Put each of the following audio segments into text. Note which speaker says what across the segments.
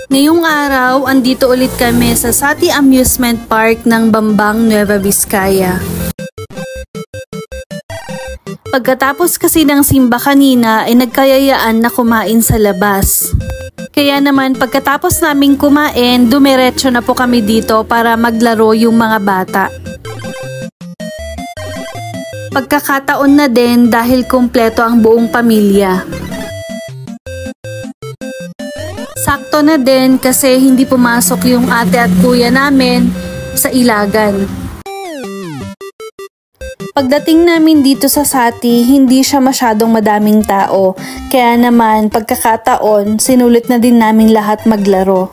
Speaker 1: Ngayong araw, andito ulit kami sa Sati Amusement Park ng Bambang, Nueva Vizcaya. Pagkatapos kasi ng simba kanina ay nagkayayaan na kumain sa labas. Kaya naman pagkatapos naming kumain, dumiretso na po kami dito para maglaro yung mga bata. Pagkakataon na din dahil kumpleto ang buong pamilya. Sakto na din kasi hindi pumasok yung ate at kuya namin sa Ilagan. Pagdating namin dito sa Sati, hindi siya masyadong madaming tao. Kaya naman pagkakataon, sinulit na din namin lahat maglaro.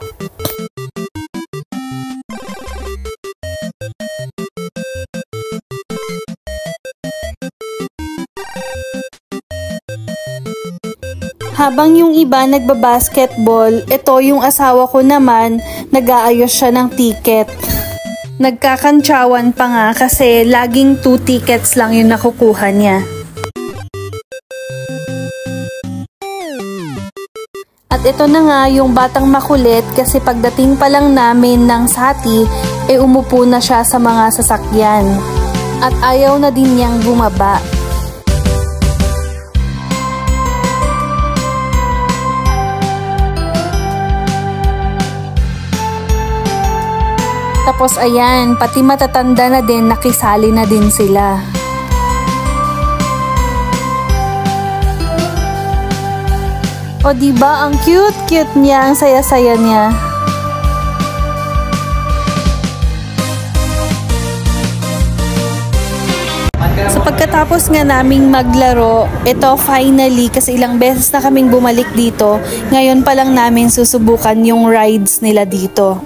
Speaker 1: Habang yung iba nagbabasketball, ito yung asawa ko naman, nag-aayos siya ng ticket. Nagkakantsawan pa nga kasi laging 2 tickets lang yung nakukuha niya. At ito na nga yung batang makulit kasi pagdating pa lang namin ng Sati, umupo na siya sa mga sasakyan. At ayaw na din niyang bumaba. Tapos ayan, pati matatanda na din, nakisali na din sila. O diba, ang cute-cute niya, ang saya-saya niya. So pagkatapos nga naming maglaro, ito finally, kasi ilang beses na kaming bumalik dito, ngayon pa lang namin susubukan yung rides nila dito.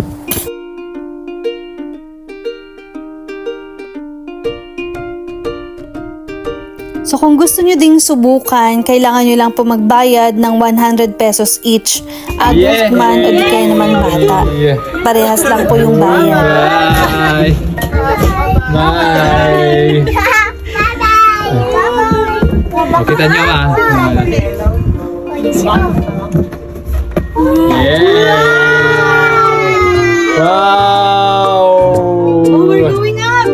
Speaker 1: So kung gusto nyo ding subukan, kailangan nyo lang po magbayad ng 100 pesos each. Adult man o di kaya naman bata. Parehas lang po yung bayad.
Speaker 2: Bye! Bye! O, kita nyo ba? Yeah! Wow!
Speaker 1: Oh, we're going up!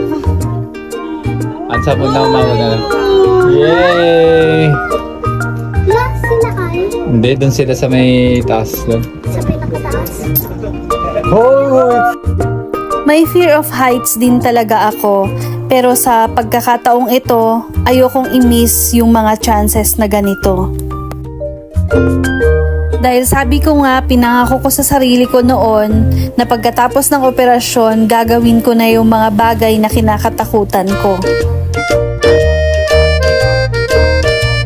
Speaker 2: Ang sabon na umawa na lang. Yay!
Speaker 3: Sila kayo?
Speaker 2: Hindi, doon sila sa may taas doon.
Speaker 3: Sa pinakataas?
Speaker 2: Oh!
Speaker 1: May fear of heights din talaga ako. Pero sa pagkakataong ito, ayokong i-miss yung mga chances na ganito. Dahil sabi ko nga, pinangako ko sa sarili ko noon na pagkatapos ng operasyon, gagawin ko na yung mga bagay na kinakatakutan ko.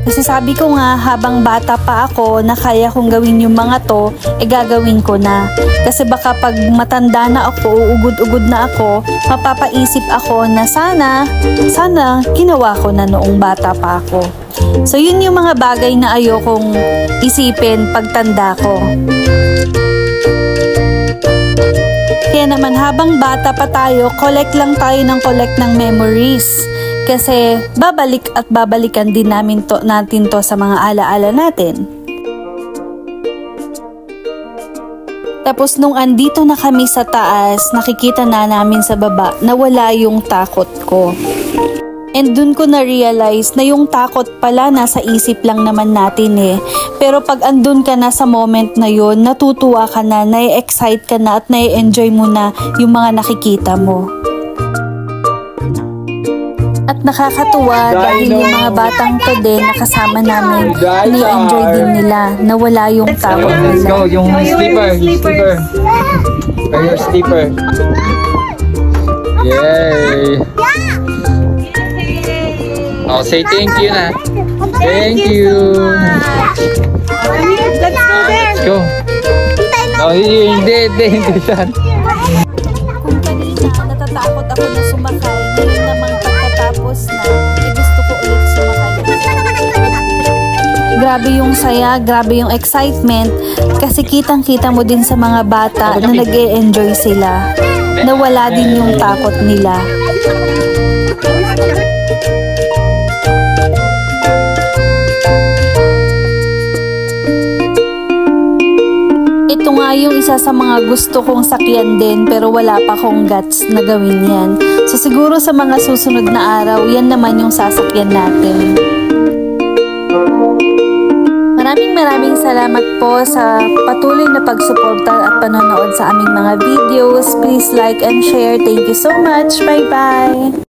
Speaker 1: Kasi sabi ko nga, habang bata pa ako na kaya kong gawin yung mga to, gagawin ko na. Kasi baka pag matanda na ako, uugod-ugod na ako, mapapaisip ako na sana ginawa ko na noong bata pa ako. So yun yung mga bagay na ayokong isipin pagtanda ko. Kaya naman habang bata pa tayo, collect lang tayo ng collect ng memories. Kasi babalik at babalikan din natin to sa mga alaala natin. Tapos nung andito na kami sa taas, nakikita na namin sa baba na wala yung takot ko. And dun ko na-realize na yung takot pala nasa isip lang naman natin eh. Pero pag andun ka na sa moment na yun, natutuwa ka na, na-excite ka na at na-enjoy mo na yung mga nakikita mo. At nakakatuwa dahil yung mga batang to din na kasama namin, ni-enjoy din nila na wala yung takot nila.
Speaker 2: Let's go, yung sleeper. Or your sleeper. Yay! Oh, say thank you na. Thank you. Let's go. Oh, hindi yan.
Speaker 1: Kung kanina, natatakot ako na sumakay, ngayon naman pagkatapos na, gusto ko ulit sumakay. Grabe yung saya, grabe yung excitement, kasi kitang-kita mo din sa mga bata na nag-e-enjoy sila, na wala din yung takot nila. ito nga yung isa sa mga gusto kong sakyan din pero wala pa akong guts na gawin yan. So siguro sa mga susunod na araw, yan naman yung sasakyan natin. Maraming salamat po sa patuloy na pagsuporta at panonood sa aming mga videos. Please like and share. Thank you so much. Bye-bye!